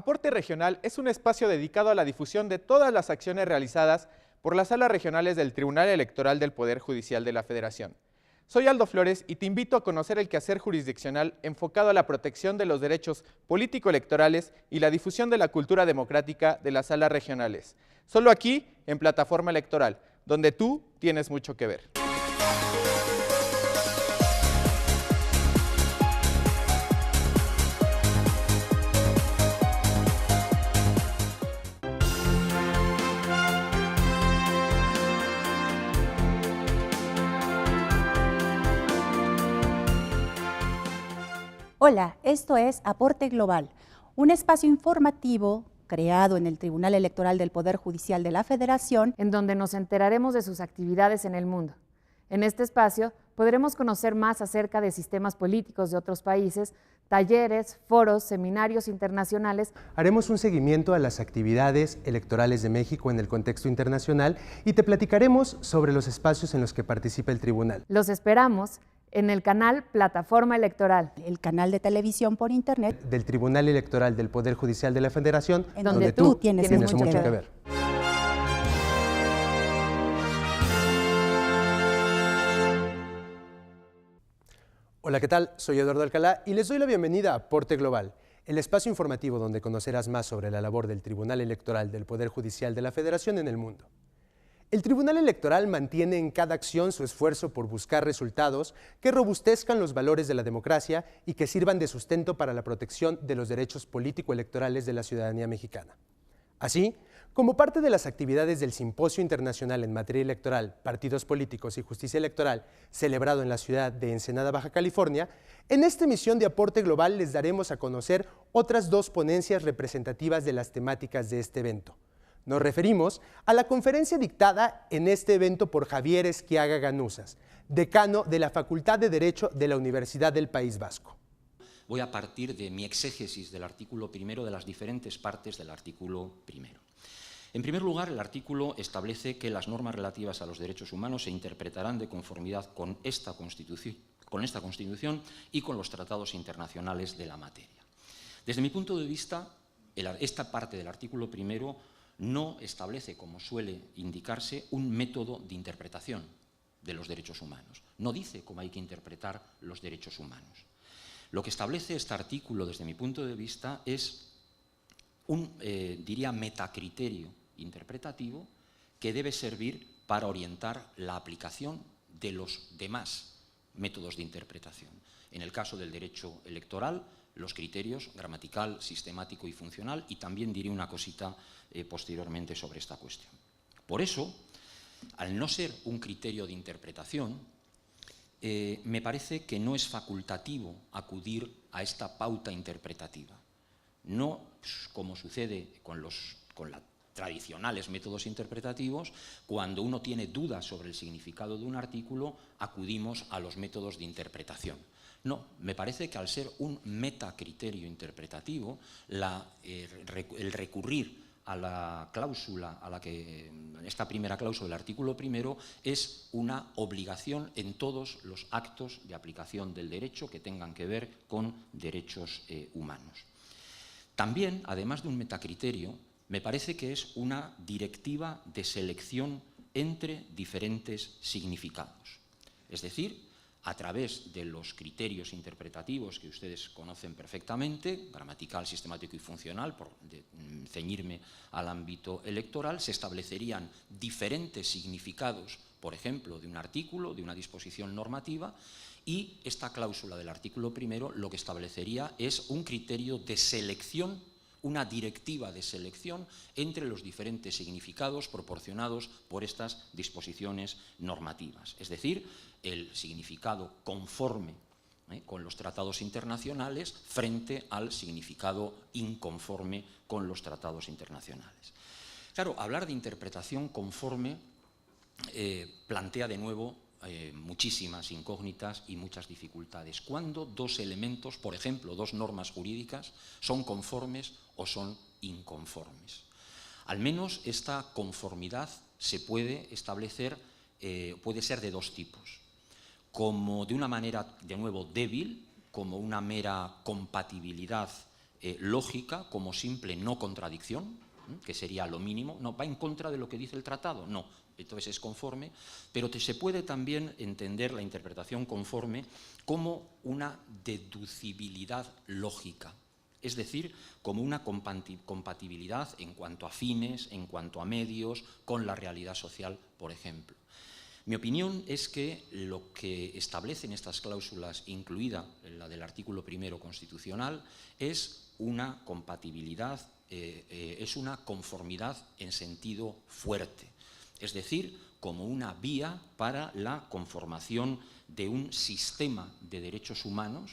Aporte Regional es un espacio dedicado a la difusión de todas las acciones realizadas por las salas regionales del Tribunal Electoral del Poder Judicial de la Federación. Soy Aldo Flores y te invito a conocer el quehacer jurisdiccional enfocado a la protección de los derechos político-electorales y la difusión de la cultura democrática de las salas regionales. Solo aquí, en Plataforma Electoral, donde tú tienes mucho que ver. Hola, esto es Aporte Global, un espacio informativo creado en el Tribunal Electoral del Poder Judicial de la Federación, en donde nos enteraremos de sus actividades en el mundo. En este espacio podremos conocer más acerca de sistemas políticos de otros países, talleres, foros, seminarios internacionales. Haremos un seguimiento a las actividades electorales de México en el contexto internacional y te platicaremos sobre los espacios en los que participa el tribunal. Los esperamos en el canal Plataforma Electoral, el canal de televisión por internet del Tribunal Electoral del Poder Judicial de la Federación, en donde tú tienes mucho que ver. Hola, ¿qué tal? Soy Eduardo Alcalá y les doy la bienvenida a Aporte Global, el espacio informativo donde conocerás más sobre la labor del Tribunal Electoral del Poder Judicial de la Federación en el mundo. El Tribunal Electoral mantiene en cada acción su esfuerzo por buscar resultados que robustezcan los valores de la democracia y que sirvan de sustento para la protección de los derechos político-electorales de la ciudadanía mexicana. Así, como parte de las actividades del Simposio Internacional en Materia Electoral, Partidos Políticos y Justicia Electoral, celebrado en la ciudad de Ensenada, Baja California, en esta emisión de Aporte Global les daremos a conocer otras dos ponencias representativas de las temáticas de este evento. Nos referimos a la conferencia dictada en este evento por Javier Esquiaga Ganuzas, decano de la Facultad de Derecho de la Universidad del País Vasco. Voy a partir de mi exégesis del artículo primero, de las diferentes partes del artículo primero. En primer lugar, el artículo establece que las normas relativas a los derechos humanos se interpretarán de conformidad con esta Constitución y con los tratados internacionales de la materia. Desde mi punto de vista, esta parte del artículo primero no establece, como suele indicarse, un método de interpretación de los derechos humanos. No dice cómo hay que interpretar los derechos humanos. Lo que establece este artículo, desde mi punto de vista, es un, diría, metacriterio interpretativo que debe servir para orientar la aplicación de los demás métodos de interpretación. En el caso del derecho electoral, los criterios gramatical, sistemático y funcional, y también diré una cosita posteriormente sobre esta cuestión. Por eso, al no ser un criterio de interpretación, me parece que no es facultativo acudir a esta pauta interpretativa. No, como sucede con los tradicionales métodos interpretativos, cuando uno tiene dudas sobre el significado de un artículo, acudimos a los métodos de interpretación. No, me parece que al ser un metacriterio interpretativo, el recurrir a la cláusula, esta primera cláusula del artículo primero, es una obligación en todos los actos de aplicación del derecho que tengan que ver con derechos humanos. También, además de un metacriterio, me parece que es una directiva de selección entre diferentes significados. Es decir, a través de los criterios interpretativos que ustedes conocen perfectamente, gramatical, sistemático y funcional, por ceñirme al ámbito electoral, se establecerían diferentes significados, por ejemplo, de un artículo, de una disposición normativa, y esta cláusula del artículo primero lo que establecería es un criterio de selección, una directiva de selección entre los diferentes significados proporcionados por estas disposiciones normativas. Es decir, el significado conforme con los tratados internacionales frente al significado inconforme con los tratados internacionales. Claro, hablar de interpretación conforme plantea de nuevo muchísimas incógnitas y muchas dificultades. ¿Cuándo dos elementos, por ejemplo, dos normas jurídicas, son conformes o son inconformes? Al menos esta conformidad se puede establecer, puede ser de dos tipos. Como de una manera, de nuevo, débil, como una mera compatibilidad lógica como simple no contradicción, que sería lo mínimo. No, ¿va en contra de lo que dice el tratado? No, entonces es conforme, pero se puede también entender la interpretación conforme como una deducibilidad lógica, es decir, como una compatibilidad en cuanto a fines, en cuanto a medios, con la realidad social, por ejemplo. Mi opinión es que lo que establecen estas cláusulas, incluida la del artículo 1 constitucional, es una compatibilidad, es una conformidad en sentido fuerte, es decir, como una vía para la conformación de un sistema de derechos humanos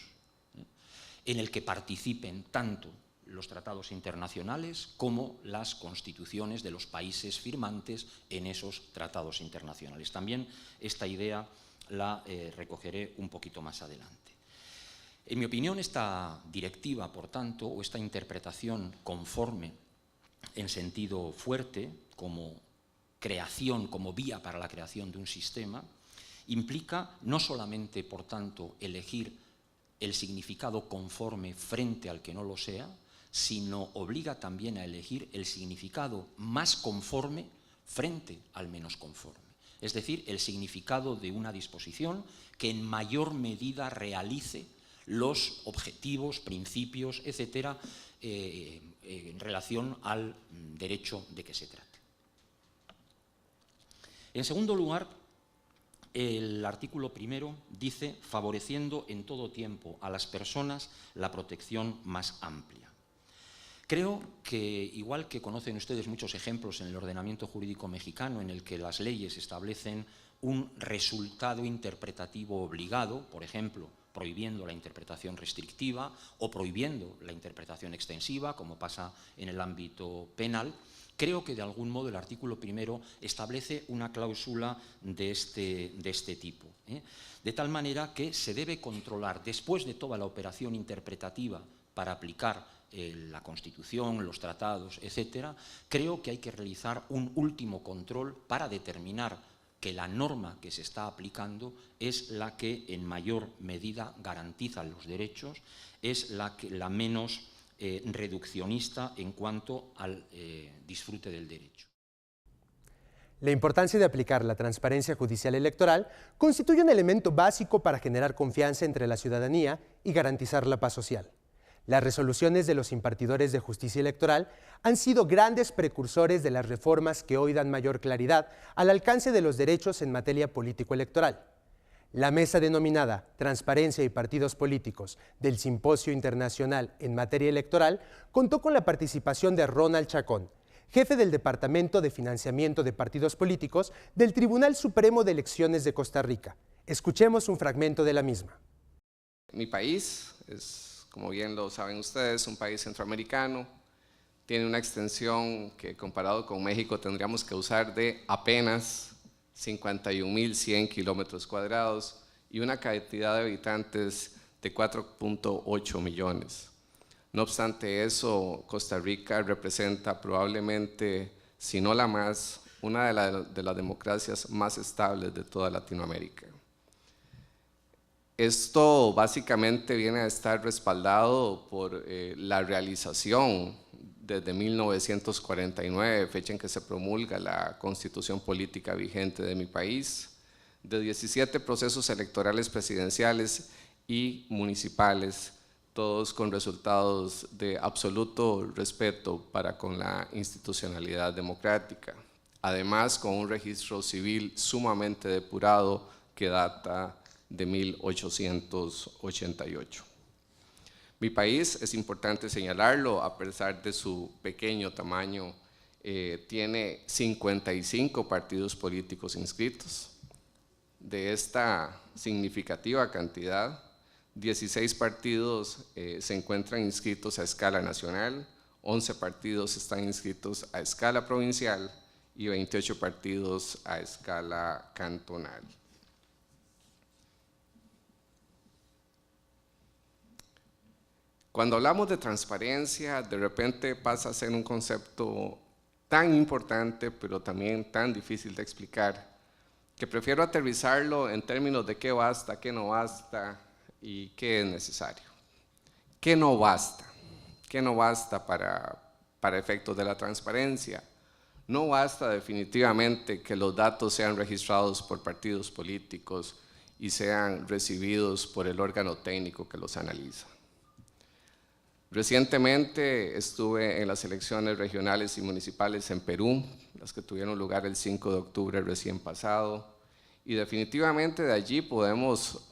en el que participen tanto los tratados internacionales como las constituciones de los países firmantes en esos tratados internacionales. También esta idea la recogeré un poquito más adelante. En mi opinión, esta directiva, por tanto, o esta interpretación conforme en sentido fuerte, como creación, como vía para la creación de un sistema, implica no solamente, por tanto, elegir el significado conforme frente al que no lo sea, sino obliga también a elegir el significado más conforme frente al menos conforme. Es decir, el significado de una disposición que en mayor medida realice los objetivos, principios, etcétera, en relación al derecho de que se trate. En segundo lugar, el artículo 1 dice favoreciendo en todo tiempo a las personas la protección más amplia. Creo que, igual que conocen ustedes muchos ejemplos en el ordenamiento jurídico mexicano en el que las leyes establecen un resultado interpretativo obligado, por ejemplo, prohibiendo la interpretación restrictiva o prohibiendo la interpretación extensiva, como pasa en el ámbito penal, creo que de algún modo el artículo 1 establece una cláusula de este tipo, de tal manera que se debe controlar, después de toda la operación interpretativa para aplicar la Constitución, los tratados, etcétera, creo que hay que realizar un último control para determinar que la norma que se está aplicando es la que en mayor medida garantiza los derechos, es la menos reduccionista en cuanto al disfrute del derecho. La importancia de aplicar la transparencia judicial electoral constituye un elemento básico para generar confianza entre la ciudadanía y garantizar la paz social. Las resoluciones de los impartidores de justicia electoral han sido grandes precursores de las reformas que hoy dan mayor claridad al alcance de los derechos en materia político-electoral. La mesa denominada Transparencia y Partidos Políticos del Simposio Internacional en Materia Electoral contó con la participación de Ronald Chacón, jefe del Departamento de Financiamiento de Partidos Políticos del Tribunal Supremo de Elecciones de Costa Rica. Escuchemos un fragmento de la misma. Mi país es, como bien lo saben ustedes, un país centroamericano, tiene una extensión que comparado con México tendríamos que usar de apenas 51.100 kilómetros cuadrados y una cantidad de habitantes de 4.8 millones. No obstante eso, Costa Rica representa probablemente, si no la más, una de las democracias más estables de toda Latinoamérica. Esto básicamente viene a estar respaldado por la realización desde 1949, fecha en que se promulga la Constitución política vigente de mi país, de 17 procesos electorales presidenciales y municipales, todos con resultados de absoluto respeto para con la institucionalidad democrática. Además, con un registro civil sumamente depurado que data de 1888. Mi país, es importante señalarlo, a pesar de su pequeño tamaño, tiene 55 partidos políticos inscritos. De esta significativa cantidad, 16 partidos se encuentran inscritos a escala nacional, 11 partidos están inscritos a escala provincial y 28 partidos a escala cantonal. Cuando hablamos de transparencia, de repente pasa a ser un concepto tan importante, pero también tan difícil de explicar, que prefiero aterrizarlo en términos de qué basta, qué no basta y qué es necesario. ¿Qué no basta? ¿Qué no basta para efectos de la transparencia? No basta definitivamente que los datos sean registrados por partidos políticos y sean recibidos por el órgano técnico que los analiza. Recientemente estuve en las elecciones regionales y municipales en Perú, las que tuvieron lugar el 5 de octubre recién pasado, y definitivamente de allí podemos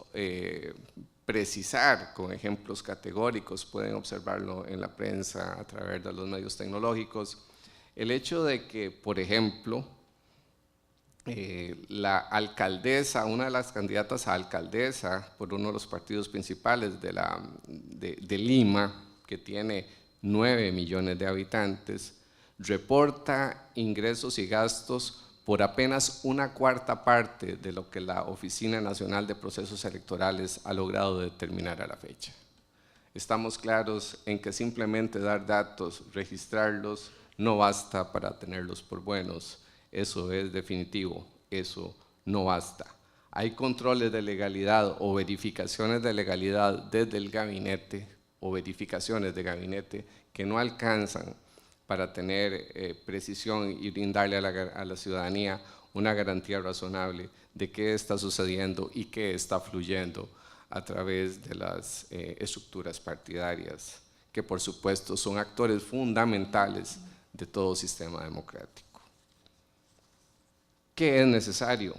precisar con ejemplos categóricos, pueden observarlo en la prensa a través de los medios tecnológicos, el hecho de que, por ejemplo, la alcaldesa, una de las candidatas a alcaldesa por uno de los partidos principales de Lima, que tiene 9 millones de habitantes, reporta ingresos y gastos por apenas una cuarta parte de lo que la Oficina Nacional de Procesos Electorales ha logrado determinar a la fecha. Estamos claros en que simplemente dar datos, registrarlos, no basta para tenerlos por buenos. Eso es definitivo, eso no basta. Hay controles de legalidad o verificaciones de legalidad desde el gabinete o verificaciones de gabinete que no alcanzan para tener precisión y brindarle a la ciudadanía una garantía razonable de qué está sucediendo y qué está fluyendo a través de las estructuras partidarias, que por supuesto son actores fundamentales de todo sistema democrático. ¿Qué es necesario?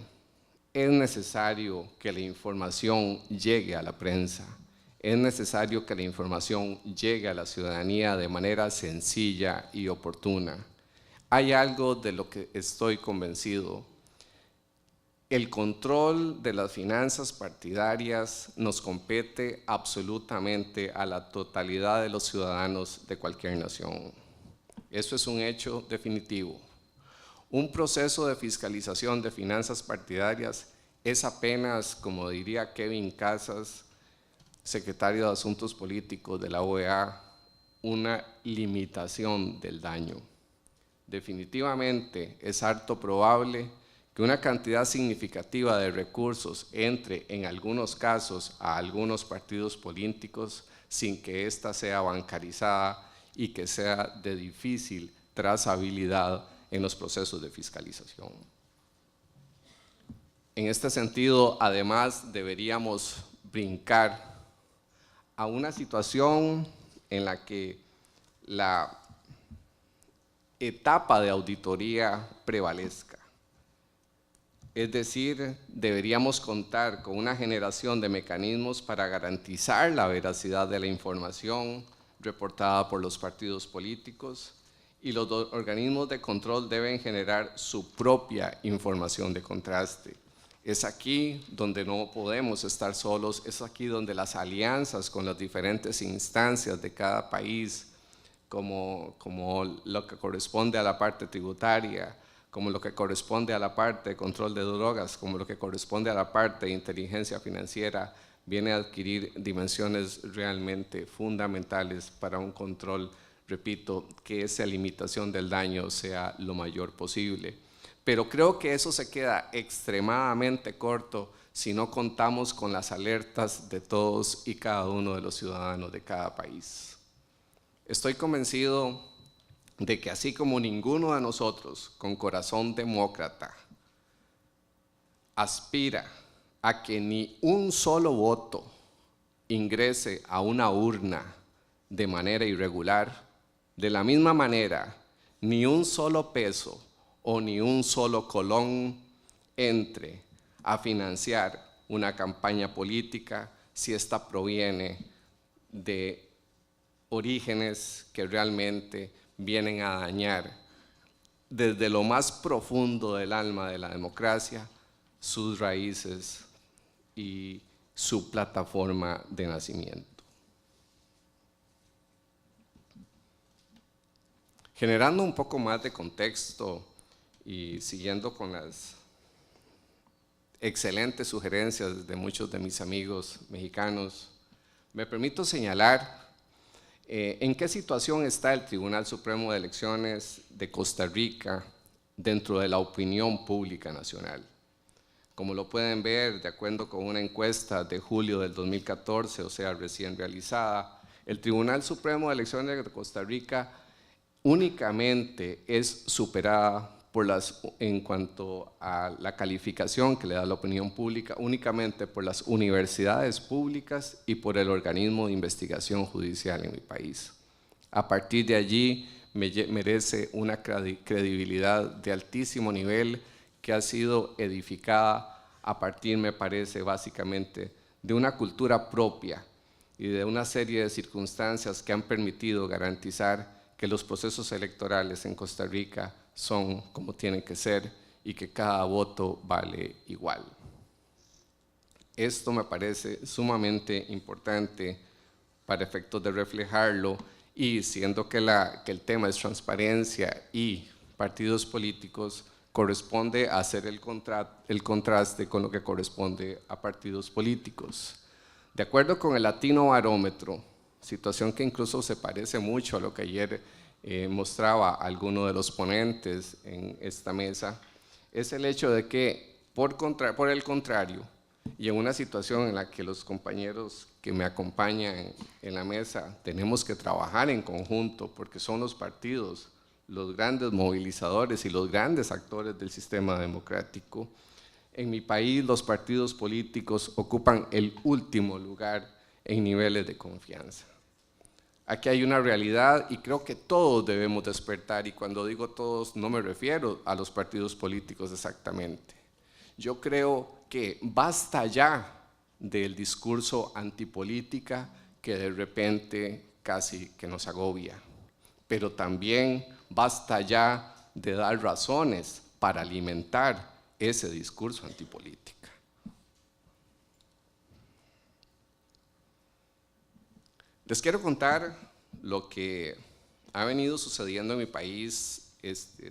Es necesario que la información llegue a la prensa. Es necesario que la información llegue a la ciudadanía de manera sencilla y oportuna. Hay algo de lo que estoy convencido. El control de las finanzas partidarias nos compete absolutamente a la totalidad de los ciudadanos de cualquier nación. Eso es un hecho definitivo. Un proceso de fiscalización de finanzas partidarias es apenas, como diría Kevin Casas, secretario de Asuntos Políticos de la OEA, una limitación del daño. Definitivamente es harto probable que una cantidad significativa de recursos entre en algunos casos a algunos partidos políticos sin que ésta sea bancarizada y que sea de difícil trazabilidad en los procesos de fiscalización. En este sentido, además, deberíamos brincar a una situación en la que la etapa de auditoría prevalezca. Es decir, deberíamos contar con una generación de mecanismos para garantizar la veracidad de la información reportada por los partidos políticos, y los organismos de control deben generar su propia información de contraste. Es aquí donde no podemos estar solos, es aquí donde las alianzas con las diferentes instancias de cada país, como lo que corresponde a la parte tributaria, como lo que corresponde a la parte de control de drogas, como lo que corresponde a la parte de inteligencia financiera, viene a adquirir dimensiones realmente fundamentales para un control, repito, que esa limitación del daño sea lo mayor posible. Pero creo que eso se queda extremadamente corto si no contamos con las alertas de todos y cada uno de los ciudadanos de cada país. Estoy convencido de que así como ninguno de nosotros con corazón demócrata aspira a que ni un solo voto ingrese a una urna de manera irregular, de la misma manera, ni un solo peso o ni un solo colón entre a financiar una campaña política si ésta proviene de orígenes que realmente vienen a dañar desde lo más profundo del alma de la democracia sus raíces y su plataforma de nacimiento. Generando un poco más de contexto y siguiendo con las excelentes sugerencias de muchos de mis amigos mexicanos, me permito señalar en qué situación está el Tribunal Supremo de Elecciones de Costa Rica dentro de la opinión pública nacional. Como lo pueden ver, de acuerdo con una encuesta de julio del 2014, o sea, recién realizada, El Tribunal Supremo de Elecciones de Costa Rica únicamente es superada en cuanto a la calificación que le da la opinión pública, únicamente por las universidades públicas y por el organismo de investigación judicial en mi país. A partir de allí merece una credibilidad de altísimo nivel que ha sido edificada a partir, me parece, básicamente de una cultura propia y de una serie de circunstancias que han permitido garantizar que los procesos electorales en Costa Rica son como tienen que ser y que cada voto vale igual. Esto me parece sumamente importante para efectos de reflejarlo, y siendo que el tema es transparencia y partidos políticos, corresponde a hacer el contraste con lo que corresponde a partidos políticos. De acuerdo con el Latino Barómetro, situación que incluso se parece mucho a lo que ayer mostraba alguno de los ponentes en esta mesa, es el hecho de que, por el contrario, y en una situación en la que los compañeros que me acompañan en la mesa tenemos que trabajar en conjunto, porque son los partidos los grandes movilizadores y los grandes actores del sistema democrático, en mi país los partidos políticos ocupan el último lugar en niveles de confianza. Aquí hay una realidad y creo que todos debemos despertar, y cuando digo todos no me refiero a los partidos políticos exactamente. Yo creo que basta ya del discurso antipolítica que de repente casi que nos agobia, pero también basta ya de dar razones para alimentar ese discurso antipolítica. Les quiero contar lo que ha venido sucediendo en mi país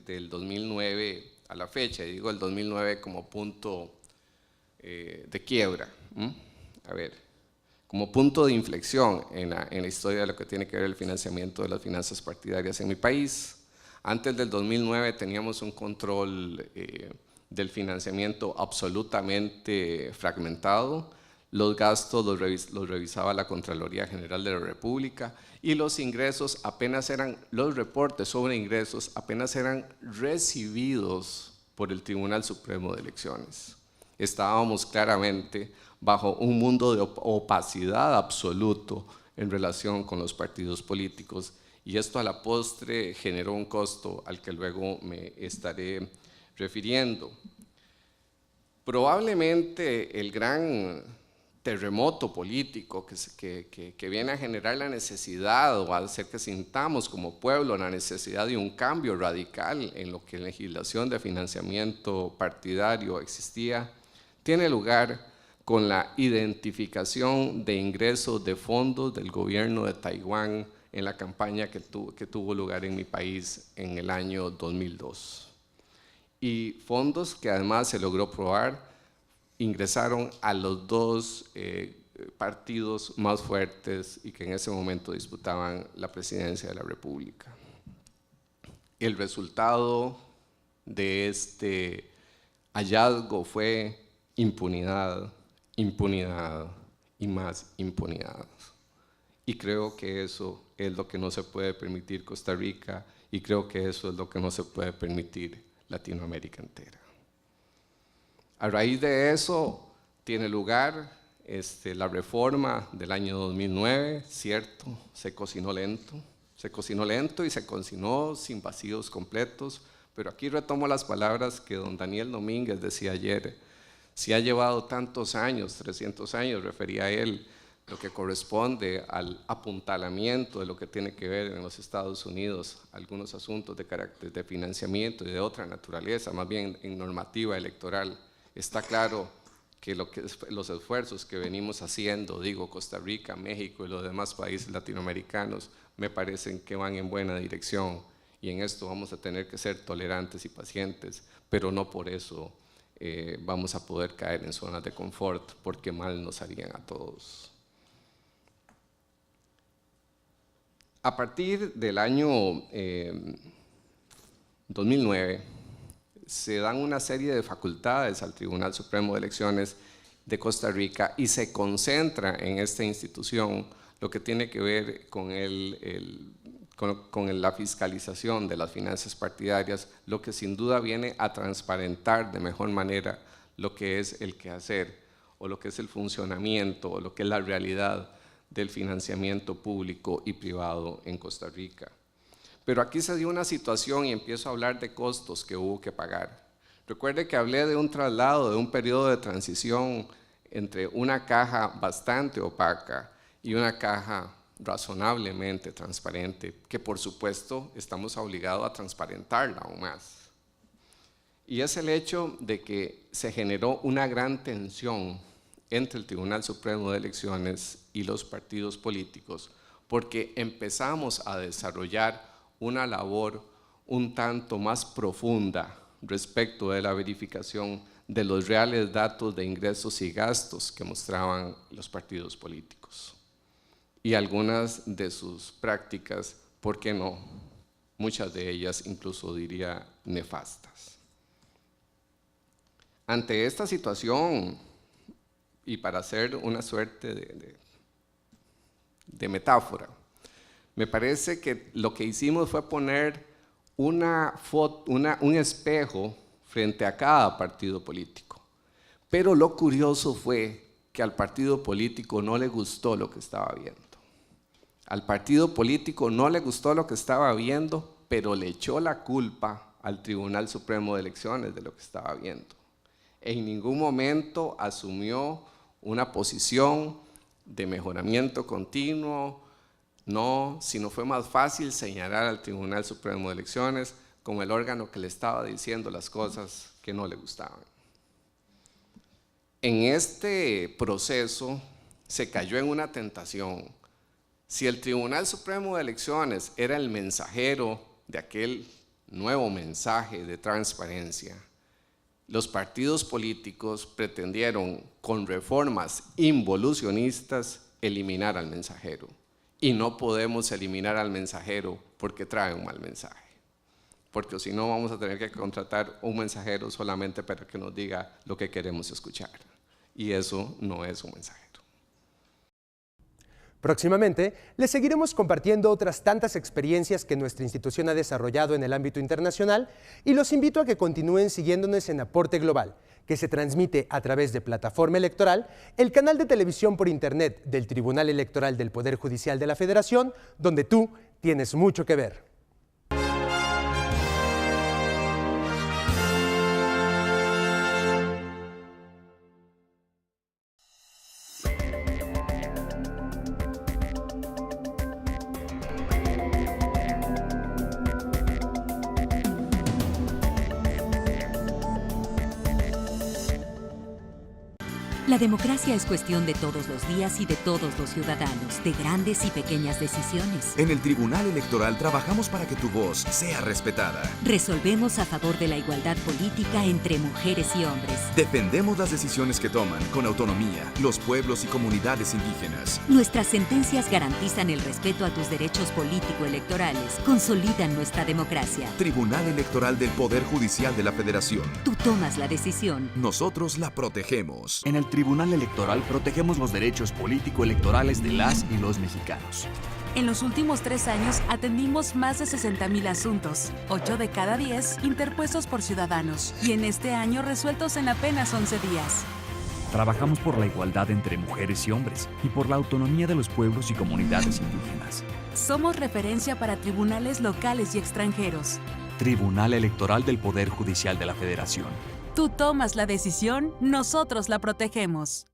del 2009 a la fecha, y digo el 2009 como punto de quiebra, a ver, como punto de inflexión en la historia de lo que tiene que ver el financiamiento de las finanzas partidarias en mi país. Antes del 2009 teníamos un control del financiamiento absolutamente fragmentado. Los gastos los revisaba la Contraloría General de la República, y los ingresos apenas eran, los reportes sobre ingresos apenas eran recibidos por el Tribunal Supremo de Elecciones. Estábamos claramente bajo un mundo de opacidad absoluto en relación con los partidos políticos, y esto a la postre generó un costo al que luego me estaré refiriendo. Probablemente el gran terremoto político que viene a generar la necesidad, o a hacer que sintamos como pueblo la necesidad de un cambio radical en lo que en legislación de financiamiento partidario existía, tiene lugar con la identificación de ingresos de fondos del gobierno de Taiwán en la campaña que tuvo lugar en mi país en el año 2002. Y fondos que además se logró probar ingresaron a los dos partidos más fuertes y que en ese momento disputaban la presidencia de la República. El resultado de este hallazgo fue impunidad, impunidad y más impunidad. Y creo que eso es lo que no se puede permitir Costa Rica, y creo que eso es lo que no se puede permitir Latinoamérica entera. A raíz de eso tiene lugar la reforma del año 2009, cierto, se cocinó lento y se cocinó sin vacíos completos, pero aquí retomo las palabras que don Daniel Domínguez decía ayer. Si ha llevado tantos años, 300 años, refería a él, lo que corresponde al apuntalamiento de lo que tiene que ver en los Estados Unidos, algunos asuntos de carácter de financiamiento y de otra naturaleza, más bien en normativa electoral. Está claro que los esfuerzos que venimos haciendo, digo Costa Rica, México y los demás países latinoamericanos, me parecen que van en buena dirección, y en esto vamos a tener que ser tolerantes y pacientes, pero no por eso vamos a poder caer en zonas de confort, porque mal nos harían a todos. A partir del año 2009, se dan una serie de facultades al Tribunal Supremo de Elecciones, de Costa Rica y se concentra en esta institución lo que tiene que ver con la fiscalización de las finanzas partidarias, lo que sin duda viene a transparentar de mejor manera lo que es el quehacer o lo que es el funcionamiento o lo que es la realidad del financiamiento público y privado en Costa Rica. Pero aquí se dio una situación y empiezo a hablar de costos que hubo que pagar. Recuerde que hablé de un traslado, de un periodo de transición entre una caja bastante opaca y una caja razonablemente transparente, que por supuesto estamos obligados a transparentarla aún más. Y es el hecho de que se generó una gran tensión entre el Tribunal Supremo de Elecciones y los partidos políticos, porque empezamos a desarrollar una labor un tanto más profunda respecto de la verificación de los reales datos de ingresos y gastos que mostraban los partidos políticos y algunas de sus prácticas, ¿por qué no? Muchas de ellas incluso diría nefastas. Ante esta situación, y para hacer una suerte de metáfora, me parece que lo que hicimos fue poner un espejo frente a cada partido político. Pero lo curioso fue que al partido político no le gustó lo que estaba viendo. Al partido político no le gustó lo que estaba viendo, pero le echó la culpa al Tribunal Supremo de Elecciones de lo que estaba viendo. En ningún momento asumió una posición de mejoramiento continuo, no, sino fue más fácil señalar al Tribunal Supremo de Elecciones como el órgano que le estaba diciendo las cosas que no le gustaban. En este proceso se cayó en una tentación. Si el Tribunal Supremo de Elecciones era el mensajero de aquel nuevo mensaje de transparencia, los partidos políticos pretendieron, con reformas involucionistas, eliminar al mensajero. Y no podemos eliminar al mensajero porque trae un mal mensaje. Porque si no vamos a tener que contratar un mensajero solamente para que nos diga lo que queremos escuchar. Y eso no es un mensajero. Próximamente, les seguiremos compartiendo otras tantas experiencias que nuestra institución ha desarrollado en el ámbito internacional y los invito a que continúen siguiéndonos en Aporte Global, que se transmite a través de Plataforma Electoral, el canal de televisión por Internet del Tribunal Electoral del Poder Judicial de la Federación, donde tú tienes mucho que ver. La democracia es cuestión de todos los días y de todos los ciudadanos, de grandes y pequeñas decisiones. En el Tribunal Electoral trabajamos para que tu voz sea respetada. Resolvemos a favor de la igualdad política entre mujeres y hombres. Defendemos las decisiones que toman, con autonomía, los pueblos y comunidades indígenas. Nuestras sentencias garantizan el respeto a tus derechos político-electorales, consolidan nuestra democracia. Tribunal Electoral del Poder Judicial de la Federación. Tú tomas la decisión. Nosotros la protegemos. En el Tribunal Electoral protegemos los derechos político-electorales de las y los mexicanos. En los últimos 3 años atendimos más de 60,000 asuntos, 8 de cada 10 interpuestos por ciudadanos, y en este año resueltos en apenas 11 días. Trabajamos por la igualdad entre mujeres y hombres y por la autonomía de los pueblos y comunidades indígenas. Somos referencia para tribunales locales y extranjeros. Tribunal Electoral del Poder Judicial de la Federación. Tú tomas la decisión, nosotros la protegemos.